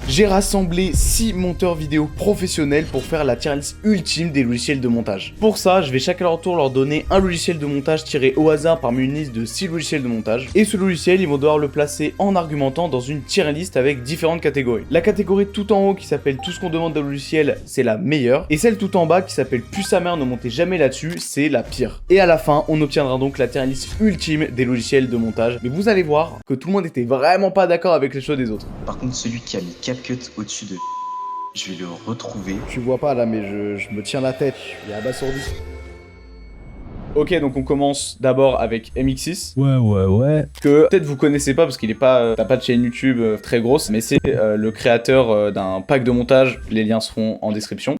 J'ai rassemblé 6 monteurs vidéo professionnels pour faire la tier list ultime des logiciels de montage. Pour ça, je vais chacun à leur tour leur donner un logiciel de montage tiré au hasard parmi une liste de 6 logiciels de montage. Et ce logiciel, ils vont devoir le placer en argumentant dans une tier list avec différentes catégories. La catégorie tout en haut qui s'appelle tout ce qu'on demande d'un logiciel, c'est la meilleure. Et celle tout en bas qui s'appelle plus sa mère, ne montez jamais là-dessus, c'est la pire. Et à la fin, on obtiendra donc la tier list ultime des logiciels de montage. Mais vous allez voir que tout le monde était vraiment pas d'accord avec les choix des autres. Par contre, celui qui a mis CapCut au-dessus de... Je vais le retrouver. Tu vois pas là, mais je me tiens la tête, je suis abasourdi. Ok, donc on commence d'abord avec MX6. Ouais. Que peut-être vous connaissez pas parce qu'il est pas, t'as pas de chaîne YouTube très grosse, mais c'est le créateur d'un pack de montage. Les liens seront en description.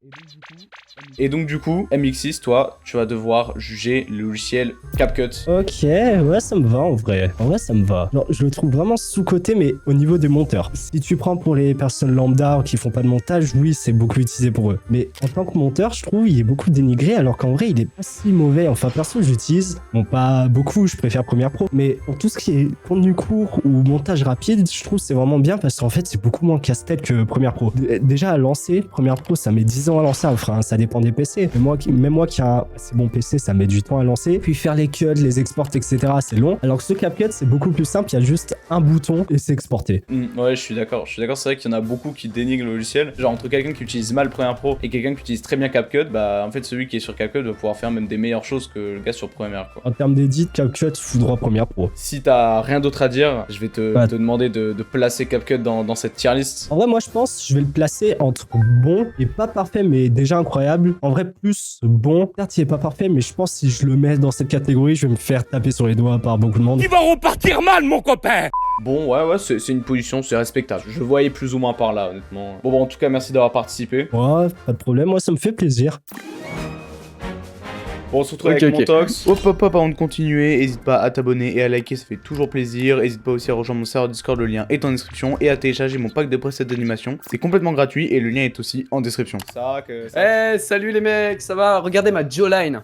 Et donc du coup, MX6, toi, tu vas devoir juger le logiciel CapCut. Ok, ouais, ça me va en vrai. En vrai, ça me va. Genre, je le trouve vraiment sous-coté, mais au niveau des monteurs. Si tu prends pour les personnes lambda qui font pas de montage, oui, c'est beaucoup utilisé pour eux. Mais en tant que monteur, je trouve il est beaucoup dénigré, alors qu'en vrai, il est pas si mauvais. Enfin, perso, j'utilise. Bon, pas beaucoup, je préfère Premiere Pro. Mais pour tout ce qui est contenu court ou montage rapide, je trouve c'est vraiment bien parce qu'en fait, c'est beaucoup moins casse-tête que Premiere Pro. Déjà, à lancer, Premiere Pro, ça met 10 ans à lancer. Enfin, ça dépend des PC. Mais même moi qui ai un assez bon PC, ça met du temps à lancer. Puis faire les cuts, les exports, etc., c'est long. Alors que ce CapCut, c'est beaucoup plus simple. Il y a juste un bouton et c'est exporté. Ouais, je suis d'accord. C'est vrai qu'il y en a beaucoup qui dénigrent le logiciel. Genre entre quelqu'un qui utilise mal Premiere Pro et quelqu'un qui utilise très bien CapCut, bah en fait celui qui est sur CapCut va pouvoir faire même des meilleures choses que le gars sur Premiere, quoi. En termes d'édit, CapCut fout droit Premiere Pro. Si t'as rien d'autre à dire, je vais te demander de placer CapCut dans cette tier list. En vrai, moi je pense je vais le placer entre bon et pas parfait, mais déjà incroyable. En vrai, plus bon. Certes, il est pas parfait, mais je pense que si je le mets dans cette catégorie, je vais me faire taper sur les doigts par beaucoup de monde. Il va repartir mal, mon copain. Bon, ouais, c'est une position, c'est respectable. Je le voyais plus ou moins par là, honnêtement. Bon, en tout cas, merci d'avoir participé. Ouais, pas de problème, moi ça me fait plaisir. Bon, on se retrouve avec Montox. Hop, avant de continuer, n'hésite pas à t'abonner et à liker, ça fait toujours plaisir. N'hésite pas aussi à rejoindre mon serveur Discord, le lien est en description. Et à télécharger mon pack de presets d'animation. C'est complètement gratuit et le lien est aussi en description. Salut les mecs, ça va? Regardez ma jawline.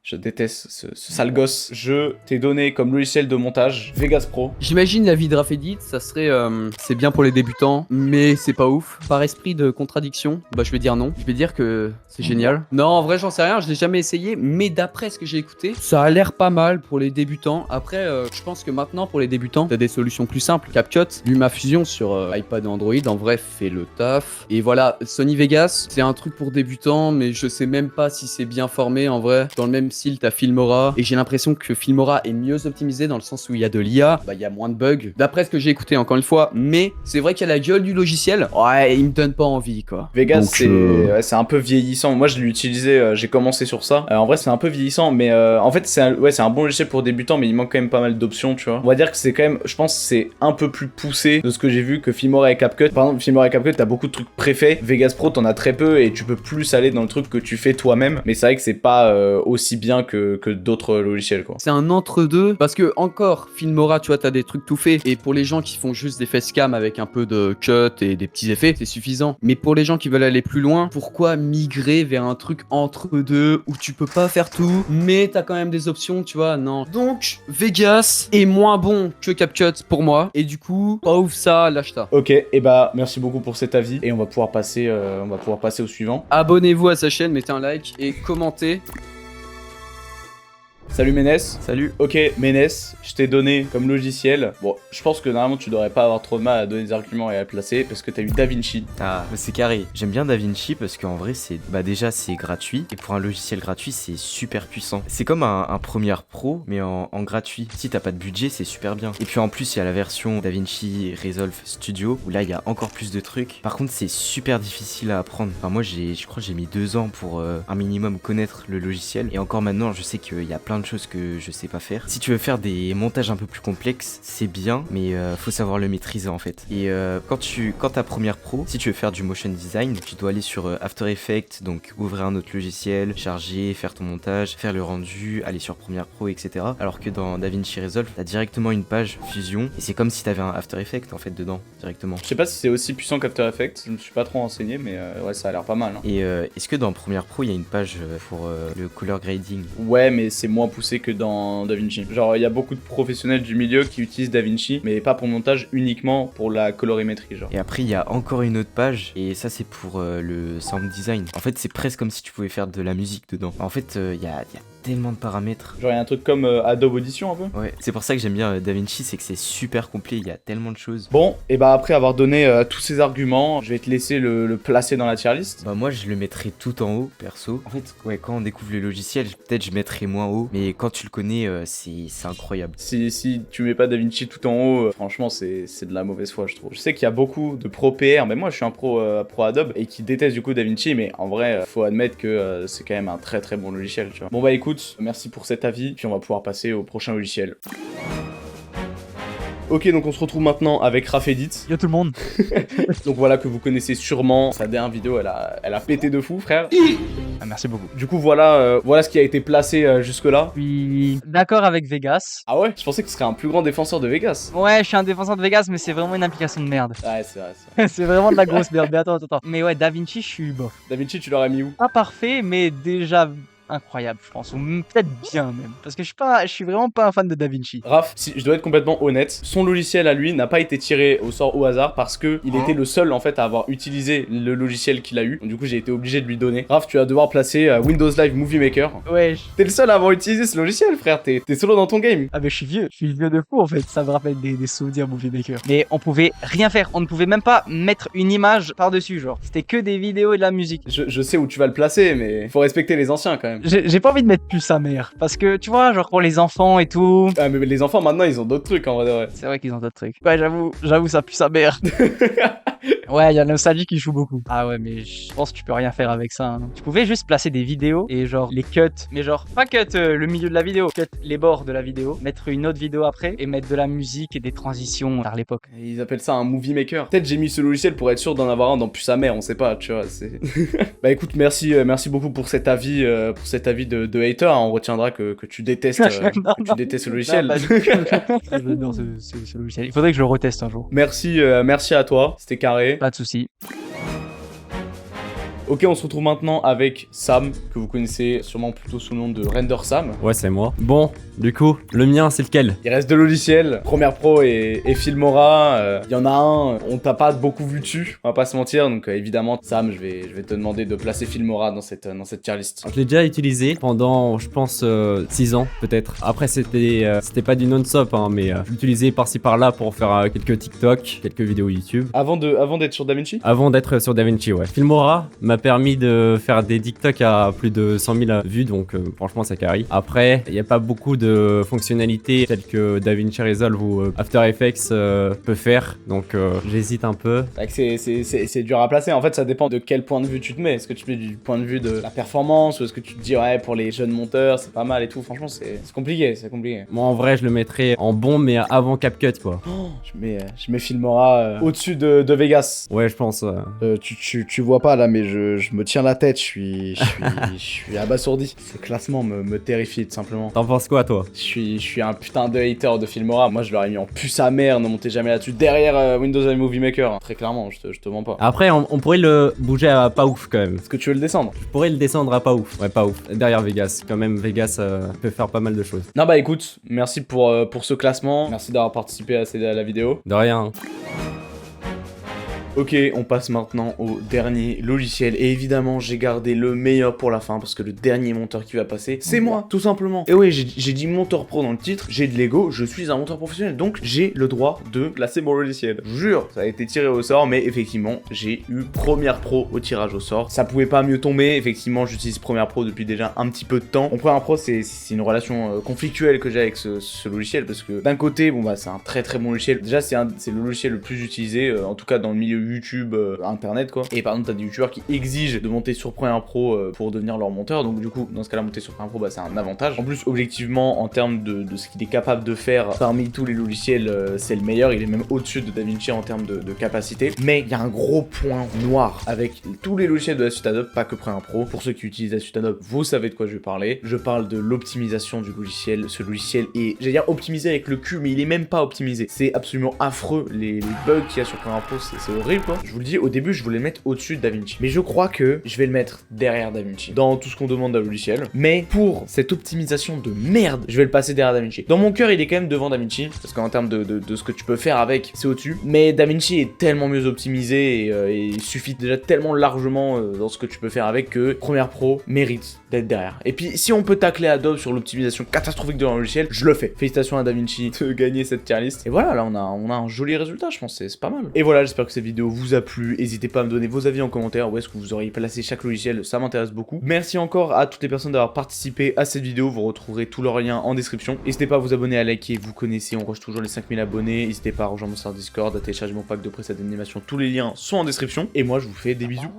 Je déteste ce sale gosse. Je t'ai donné comme logiciel de montage Vegas Pro. J'imagine la vie de Rafedit, ça serait c'est bien pour les débutants, mais c'est pas ouf. Par esprit de contradiction, bah je vais dire non. Je vais dire que c'est génial. Non, en vrai, j'en sais rien, je l'ai jamais essayé, mais d'après ce que j'ai écouté, ça a l'air pas mal pour les débutants. Après, je pense que maintenant, pour les débutants, t'as des solutions plus simples. CapCut, LumaFusion sur iPad et Android, en vrai, fait le taf. Et voilà, Sony Vegas, c'est un truc pour débutants, mais je sais même pas si c'est bien formé, en vrai. Dans le même style, t'as Filmora, et j'ai l'impression que Filmora est mieux optimisé dans le sens où il y a de l'IA, bah il y a moins de bugs, d'après ce que j'ai écouté encore une fois, mais c'est vrai qu'il y a la gueule du logiciel, ouais, il me donne pas envie, quoi. Vegas, c'est un peu vieillissant. Moi, je l'ai utilisé, j'ai commencé sur ça. En vrai, c'est un peu vieillissant, mais en fait, c'est un bon logiciel pour débutants, mais il manque quand même pas mal d'options, tu vois. On va dire que c'est quand même, je pense, c'est un peu plus poussé de ce que j'ai vu que Filmora et CapCut. Par exemple, Filmora et CapCut, t'as beaucoup de trucs préfaits. Vegas Pro, t'en as très peu et tu peux plus aller dans le truc que tu fais toi-même. Mais c'est vrai que c'est pas aussi bien que d'autres logiciels, quoi. C'est un entre-deux, parce que encore, Filmora, tu vois, t'as des trucs tout faits, et pour les gens qui font juste des facecam avec un peu de cut et des petits effets, c'est suffisant. Mais pour les gens qui veulent aller plus loin, pourquoi migrer vers un truc entre-deux où tu peux pas faire tout, mais t'as quand même des options, tu vois? Non. Donc, Vegas est moins bon que CapCut pour moi, et du coup, pas ouf ça, lâche ça. Ok, et bah merci beaucoup pour cet avis, et on va pouvoir passer au suivant. Abonnez-vous à sa chaîne, mettez un like et commentez. Salut Ménès. Salut. Ok Ménès, je t'ai donné comme logiciel. Bon, je pense que normalement tu devrais pas avoir trop de mal à donner des arguments et à le placer parce que t'as eu DaVinci. Ah, c'est carré. J'aime bien DaVinci parce qu'en vrai, c'est déjà c'est gratuit et pour un logiciel gratuit, c'est super puissant. C'est comme un Premiere Pro mais en gratuit. Si t'as pas de budget, c'est super bien. Et puis en plus, il y a la version DaVinci Resolve Studio où là, il y a encore plus de trucs. Par contre, c'est super difficile à apprendre. Enfin, moi, je crois que j'ai mis 2 ans pour un minimum connaître le logiciel et encore maintenant, je sais qu'il y a plein de choses que je sais pas faire. Si tu veux faire des montages un peu plus complexes, c'est bien, mais faut savoir le maîtriser en fait. Et quand t'as Premiere Pro, si tu veux faire du motion design, tu dois aller sur After Effects, donc ouvrir un autre logiciel, charger, faire ton montage, faire le rendu, aller sur Premiere Pro, etc. Alors que dans DaVinci Resolve, t'as directement une page Fusion et c'est comme si t'avais un After Effects en fait dedans directement. Je sais pas si c'est aussi puissant qu'After Effects, je me suis pas trop renseigné, mais ouais, ça a l'air pas mal. Hein. Et est-ce que dans Premiere Pro, il y a une page pour le color grading? Ouais, mais c'est moins moins poussé que dans DaVinci. Genre, il y a beaucoup de professionnels du milieu qui utilisent DaVinci, mais pas pour le montage, uniquement pour la colorimétrie, genre. Et après, il y a encore une autre page, et ça, c'est pour le sound design. En fait, c'est presque comme si tu pouvais faire de la musique dedans. En fait, il y a tellement de paramètres. Genre, il y a un truc comme Adobe Audition, un peu. Ouais, c'est pour ça que j'aime bien DaVinci, c'est que c'est super complet, il y a tellement de choses. Bon, et bah après avoir donné tous ces arguments, je vais te laisser le placer dans la tier list. Bah moi, je le mettrais tout en haut, perso. En fait, ouais, quand on découvre le logiciel, peut-être je mettrais moins haut, mais quand tu le connais, c'est incroyable. Si tu mets pas DaVinci tout en haut, franchement, c'est de la mauvaise foi, je trouve. Je sais qu'il y a beaucoup de pro PR, mais moi, je suis un pro Adobe et qui déteste du coup DaVinci, mais en vrai, faut admettre que c'est quand même un très très bon logiciel, tu vois. Bon bah écoute, merci pour cet avis, puis on va pouvoir passer au prochain logiciel. Ok, donc on se retrouve maintenant avec Rafedit. Yo tout le monde. Donc voilà, que vous connaissez sûrement. Sa dernière vidéo, elle a pété de fou, frère. Ah, merci beaucoup. Du coup, voilà ce qui a été placé jusque-là. Je suis d'accord avec Vegas. Ah ouais? Je pensais que tu serais un plus grand défenseur de Vegas. Ouais, je suis un défenseur de Vegas, mais c'est vraiment une application de merde. Ouais, c'est vrai. C'est vraiment de la grosse merde. Mais attends. Mais ouais, DaVinci, je suis bof. DaVinci, tu l'aurais mis où? Pas parfait, mais déjà incroyable, je pense. Ou peut-être bien même. Parce que je suis vraiment pas un fan de DaVinci. Raph, si je dois être complètement honnête, son logiciel à lui n'a pas été tiré au sort au hasard parce que il était le seul en fait à avoir utilisé le logiciel qu'il a eu. Donc, du coup, j'ai été obligé de lui donner. Raph, tu vas devoir placer Windows Live Movie Maker. Ouais. T'es le seul à avoir utilisé ce logiciel, frère. T'es solo dans ton game. Ah mais je suis vieux de fou en fait, ça me rappelle des souvenirs Movie Maker. Mais on pouvait rien faire, on ne pouvait même pas mettre une image par-dessus, genre. C'était que des vidéos et de la musique. Je sais où tu vas le placer, mais faut respecter les anciens quand même. J'ai pas envie de mettre plus sa mère, parce que tu vois, genre pour les enfants et tout. Ah, mais les enfants maintenant ils ont d'autres trucs en vrai de vrai. C'est vrai qu'ils ont d'autres trucs. Ouais, j'avoue, ça pue sa mère. Ouais, il y a la nostalgie qui joue beaucoup. Ah ouais, mais je pense que tu peux rien faire avec ça. Hein. Tu pouvais juste placer des vidéos et genre les cut, mais genre pas cut le milieu de la vidéo, cut les bords de la vidéo, mettre une autre vidéo après et mettre de la musique et des transitions vers l'époque. Ils appellent ça un movie maker. Peut-être j'ai mis ce logiciel pour être sûr d'en avoir un dans plus sa mère, on sait pas, tu vois. Bah écoute, merci beaucoup pour cet avis de hater. Hein. On retiendra que tu détestes, tu détestes ce logiciel. Non, j'adore ce logiciel. Il faudrait que je le reteste un jour. Merci à toi, c'était carré. Pas de soucis. Ok, on se retrouve maintenant avec Sam, que vous connaissez sûrement plutôt sous le nom de Render Sam. Ouais, c'est moi. Bon, du coup, le mien, c'est lequel? Il reste deux logiciels, Premiere Pro et Filmora. Il y en a un, on t'a pas beaucoup vu dessus, on va pas se mentir. Donc évidemment, Sam, je vais te demander de placer Filmora dans cette tier list. Je l'ai déjà utilisé pendant, je pense, 6 ans, peut-être. Après, c'était pas du non-stop, hein, mais je l'utilisais par-ci par-là pour faire quelques TikTok, quelques vidéos YouTube. Avant d'être sur DaVinci? Avant d'être sur DaVinci, ouais. Filmora m'a permis de faire des TikTok à plus de 100 000 vues, donc franchement, ça carry. Après, il n'y a pas beaucoup de fonctionnalités telles que DaVinci Resolve ou After Effects peut faire, donc j'hésite un peu. C'est dur à placer. En fait, ça dépend de quel point de vue tu te mets. Est-ce que tu te mets du point de vue de la performance ou est-ce que tu te dis, ouais, pour les jeunes monteurs, c'est pas mal et tout. Franchement, c'est compliqué, Moi, en vrai, je le mettrais en bon, mais avant CapCut, quoi. Oh, je mets Filmora au-dessus de Vegas. Ouais, je pense. Tu vois pas là, mais je me tiens la tête, je suis abasourdi. Ce classement me terrifie tout simplement. T'en penses quoi, toi? Je suis un putain de hater de Filmora. Moi, je l'aurais mis en puce à mère, ne montez jamais là-dessus. Derrière Windows Live Movie Maker, hein. Très clairement, je te mens pas. Après, on pourrait le bouger à pas ouf quand même. Est-ce que tu veux le descendre? Je pourrais le descendre à pas ouf. Ouais, pas ouf. Derrière Vegas. Quand même, Vegas peut faire pas mal de choses. Non, bah écoute, merci pour ce classement. Merci d'avoir participé à la vidéo. De rien. Ok, on passe maintenant au dernier logiciel. Et évidemment, j'ai gardé le meilleur pour la fin parce que le dernier monteur qui va passer, c'est moi, tout simplement. Et oui, j'ai dit monteur pro dans le titre, j'ai de l'ego, je suis un monteur professionnel, donc j'ai le droit de placer mon logiciel. Je vous jure, ça a été tiré au sort, mais effectivement, j'ai eu Premiere Pro au tirage au sort. Ça pouvait pas mieux tomber. Effectivement, j'utilise Premiere Pro depuis déjà un petit peu de temps. Mon Premiere Pro, c'est une relation conflictuelle que j'ai avec ce logiciel parce que d'un côté, bon bah c'est un très très bon logiciel. Déjà, c'est le logiciel le plus utilisé, en tout cas dans le milieu YouTube, internet quoi. Et par exemple, t'as des youtubeurs qui exigent de monter sur Premiere Pro pour devenir leur monteur. Donc du coup, dans ce cas-là, monter sur Premiere Pro, bah c'est un avantage. En plus, objectivement, en termes de ce qu'il est capable de faire parmi tous les logiciels, c'est le meilleur. Il est même au-dessus de DaVinci en termes de capacité. Mais il y a un gros point noir avec tous les logiciels de la suite Adobe, pas que Premiere Pro. Pour ceux qui utilisent la suite Adobe, vous savez de quoi je vais parler. Je parle de l'optimisation du logiciel. Ce logiciel est, j'allais dire optimisé avec le cul, mais il est même pas optimisé. C'est absolument affreux. Les bugs qu'il y a sur Premiere Pro, c'est horrible. horrible quoi. Je vous le dis, au début je voulais le mettre au-dessus de DaVinci. Mais je crois que je vais le mettre derrière DaVinci. Dans tout ce qu'on demande d'un logiciel. Mais pour cette optimisation de merde, je vais le passer derrière DaVinci. Dans mon cœur il est quand même devant DaVinci. Parce qu'en termes de ce que tu peux faire avec, c'est au-dessus. Mais DaVinci est tellement mieux optimisé et il suffit déjà tellement largement dans ce que tu peux faire avec que Premiere Pro mérite d'être derrière. Et puis si on peut tacler Adobe sur l'optimisation catastrophique de leur logiciel, je le fais. Félicitations à DaVinci de gagner cette tier list. Et voilà, là on a un joli résultat, je pense, c'est pas mal. Et voilà, j'espère que cette vidéo vous a plu. N'hésitez pas à me donner vos avis en commentaire, où est-ce que vous auriez placé chaque logiciel, ça m'intéresse beaucoup. Merci encore à toutes les personnes d'avoir participé à cette vidéo, vous retrouverez tous leurs liens en description. N'hésitez pas à vous abonner, à liker, vous connaissez, on rush toujours les 5000 abonnés. N'hésitez pas à rejoindre mon serveur Discord, à télécharger mon pack de presets d'animation, tous les liens sont en description. Et moi je vous fais des bisous.